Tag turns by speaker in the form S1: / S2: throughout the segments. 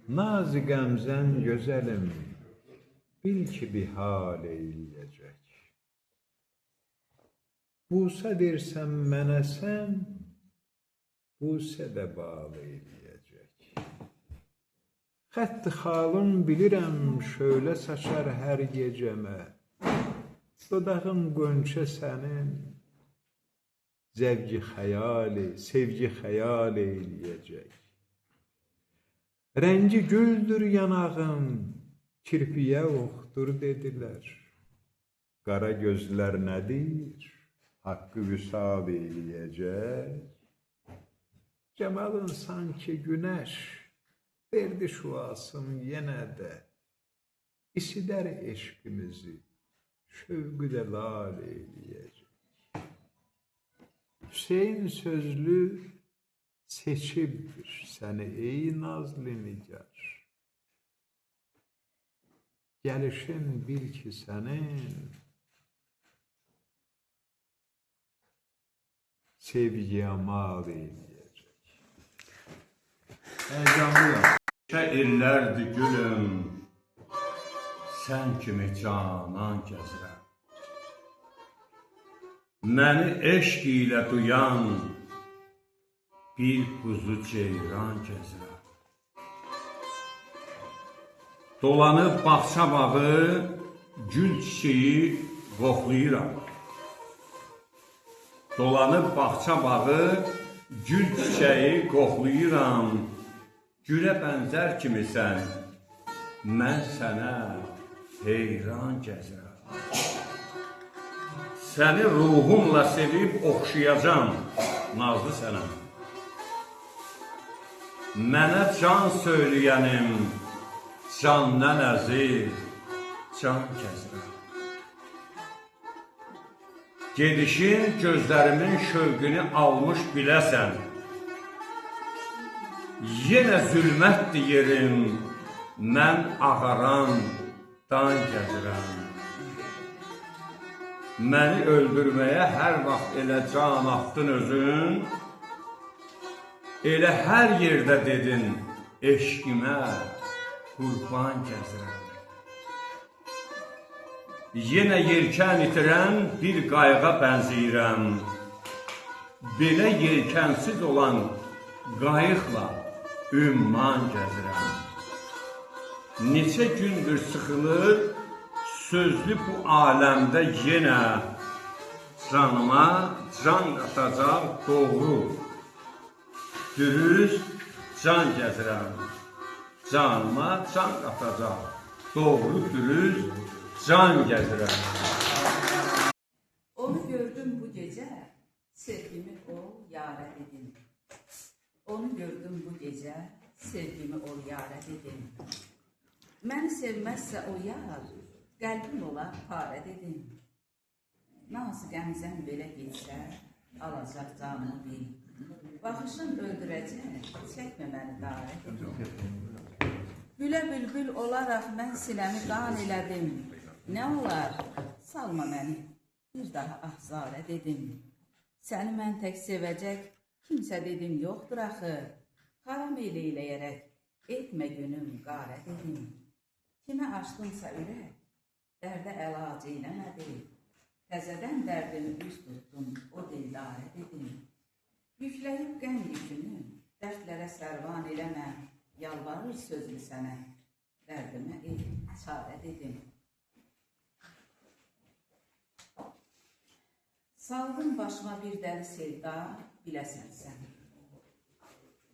S1: Naz-ı qəmzən gözəlim, bil ki bir hal eyləyəcək. Busə dersən mənə sən, busə də bal eyləyəcək. Xətt-i xalın bilirəm, şölə saçar hər gecəmə. Dodağın qönçə sənin, sevgi xəyal eyləyəcək. Rəngi güldür yanağın, kirpiyə oxdur dedilər. Qara gözlər nədir, haqqı vüsal eyləyəcək. Cəmalın sanki günəş, verdi şüasın yenə də. İsidər eşqimizi, şövqü də lal eyləyəcək. Hüseyin sözlü seçibdir səni ey nazlı nigar. Gəlişin bil ki sənin, sevgiyə mal eyləyəcək.
S2: Heyecanlıyım. İllərdir gülüm, sən kimi canan gəzirəm. Məni eşq ilə duyan, bir quzu ceyran gəzirəm. Dolanıb bağça bağı, gül çiçeği qoxlayıram. Dolanıb bağça bağı, gül çiçeği qoxlayıram. Gülə bənzər kimisən, mən sənə heyran gəzirəm. Səni ruhumla sevib oxşayacam, nazlı sənəm. Mənə can söyləyənim, candan əziz, can gəzirəm. Gedişin gözlərimin şövqünü almış biləsən. Yenə zülmətdir yerim, mən ağaran dan gəzirəm. Məni öldürməyə hər vaxt elə can atdın özün, elə hər yerdə dedin, eşqimə qurban gəzirəm. Yenə yelkən itirən bir qayığa bənzəyirəm. Belə yelkənsiz olan qayıqla ümman gəzirəm. Neçə gündür sıxılır, sözlü bu aləmdə yenə canıma can qatacaq doğru, dürüst can gəzirəm. Canıma can qatacaq doğru, dürüst can gəzirəm.
S3: Onu gördüm bu gecə, sevgimi o yara dedim. Onu gördüm bu gecə, sevgimi o yara dedim. Məni sevməzsə o yar, qəlbim ola parə dedim. Nazı qəmzən belə geçsə, alacaq canımı bil. Baxışın öldürəcək, çəkmə məni darə dedim. Gülə bülbül olaraq mən sinəmi qan elədim. Nə olar, salma məni, bir daha ahzarə dedim. Səni mən tək sevəcək, kimsə dedim yoxdur axı. Haram eyləyərək, etmə günüm qarə dedim. Kimə açdımsa ürək, dərdə əlacı eləmədi. Təzədən dərdimi üz tutdum, o dildarə dedim. Yükləyib qəm yükünü, dərdlərə sərvan eləmə. Yalvarır sözlü sənə, dərdimə çarə dedim. Saldın başıma bir dəli sevda, biləsən sən.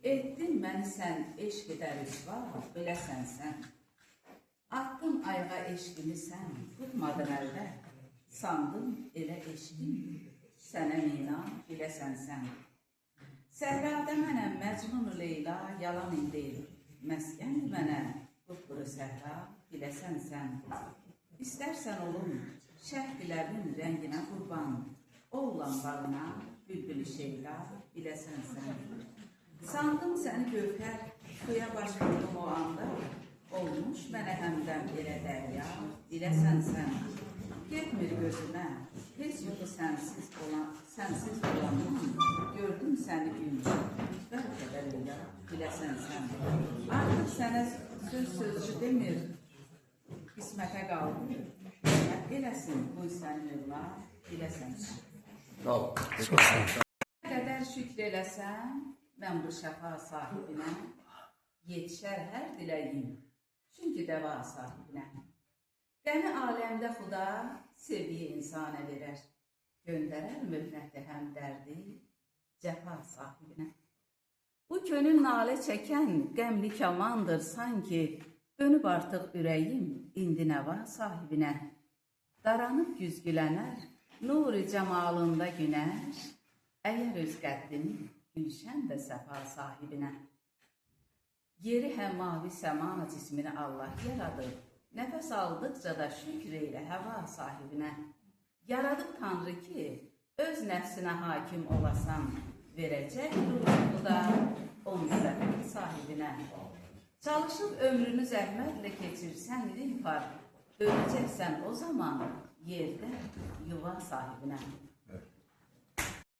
S3: Etdin məni sən, eşq edər rüsva, biləsən sən. Attın ayağa eşqimi sən, tutmadın əldə. Sandın elə eşqim, sənə mina, biləsən sən. Səhrada mənəm, Məcnun-u Leyla, yalan deyil. Məskən mənə, qupquru səhra, biləsən sən. İstərsən olum, şərh dilərin rənginə qurban. Oğlan bağına, bülbülü şeyla, biləsən sən. Sandım səni gövhər, suya baş vurdum o anda. Olmuş mənə həmdən elə dərya, biləsən sən. Getmir gözümə, heç yoxu sənsiz olanım. Gördüm səni gün, bəlkə də elə, biləsən sən. Artıq sənə sözcü demir, qismətə qaldı. Eləsin, qoy sənin övla, biləsən sən.
S2: Sağ ol.
S3: Nə qədər şükr eləsən, mən bu şəfa sahibinə, yetişər hər diləyim, çünki dəva sahibinə. Qəmi aləmdə Xuda sevdiyi insana verər, göndərər möhnəti həm dərdi, cəfa sahibinə. Bu könül nalə çəkən qəmli kamandır sanki, dönüb artıq ürəyim indi nəva sahibinə. Daranıb güzgülənər, nuri cəmalında günəş, əgər öz qəddini gülşən də səfa sahibinə. Yeri həm mavi səma cismini Allah yaradır, nəfəs aldıqca da şükr eylə həva sahibinə. Yaradıb Tanrı ki, öz nəfsinə hakim olasan, verəcək ruhunu da on səfər sahibinə. Çalışıb ömrünü zəhmətlə keçirsən rinpar, öləcəksən o zaman yerdə yuva sahibinə.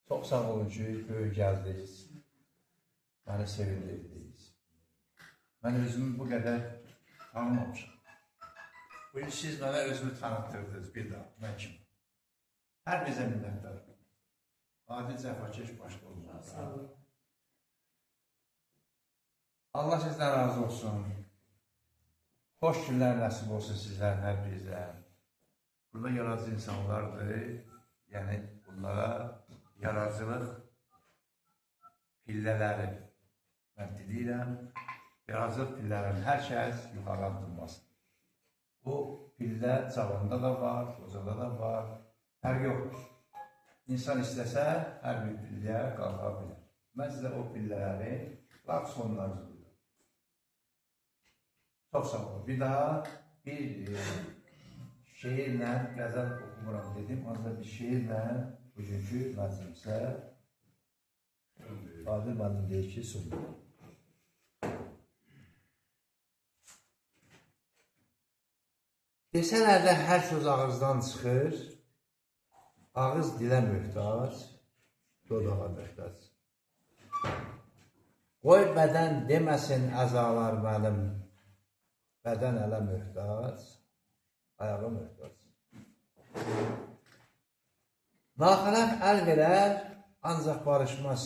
S4: Çox sağ olun ki, böyük gəldiniz, məni sevindirdiniz. Mən özümü bu qədər tanımamışam. Bu il siz mənə özümü tanıtdırdınız bir daha, mən kimi. Hər bizə minnətdarım. Adil Cəfakeş başda olmalı. Allah sizdən razı olsun. Xoş günlər nəsib olsun sizlərin hər birinizə. Burada yaradıcı insanlardır. Yəni bunlara yaradıcılıq pillələri mən diləyirəm. Yaradıcılıq pillərin hər kəs yuxarı addımlasın. Bu pillə cavanda da var, qocada da var. Fərq yoxdur. İnsan istəsə hər bir pilləyə qalxa bilər. Mən sizə o pillələri laf sonlarınızı duyuram. Çox sağ olun. Bir daha bir şeirlə, qəzəl oxumuram dedim. Ancaq bir şeirlə bugünkü məclisə Adil mənim deyir ki, sundur. Desələr də hər söz ağızdan çıxır, ağız dilə möhtac, dodağa möhtac. Qoy bədən deməsin əzalar mənim, bədən ələ möhtac, ayağa möhtac. Naxələf əl verər, ancaq barışmaz.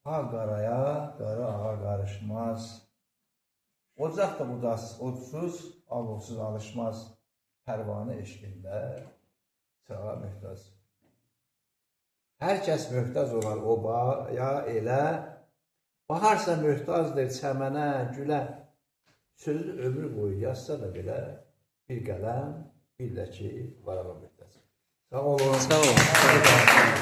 S4: Ağ qaraya, qara ağa qarışmaz. Ocaq da odsuz, alovsuz alışmaz. Pərvanı eşqində çığa möhtac. Hər kəs möhtac olar obaya elə, baharsa möhtacdır çəmənə, gülə. Sözü ömrü boyu yazsa da belə, bir qələm, bir də ki, varağa möhtac. Sağ olun. Sağ olun.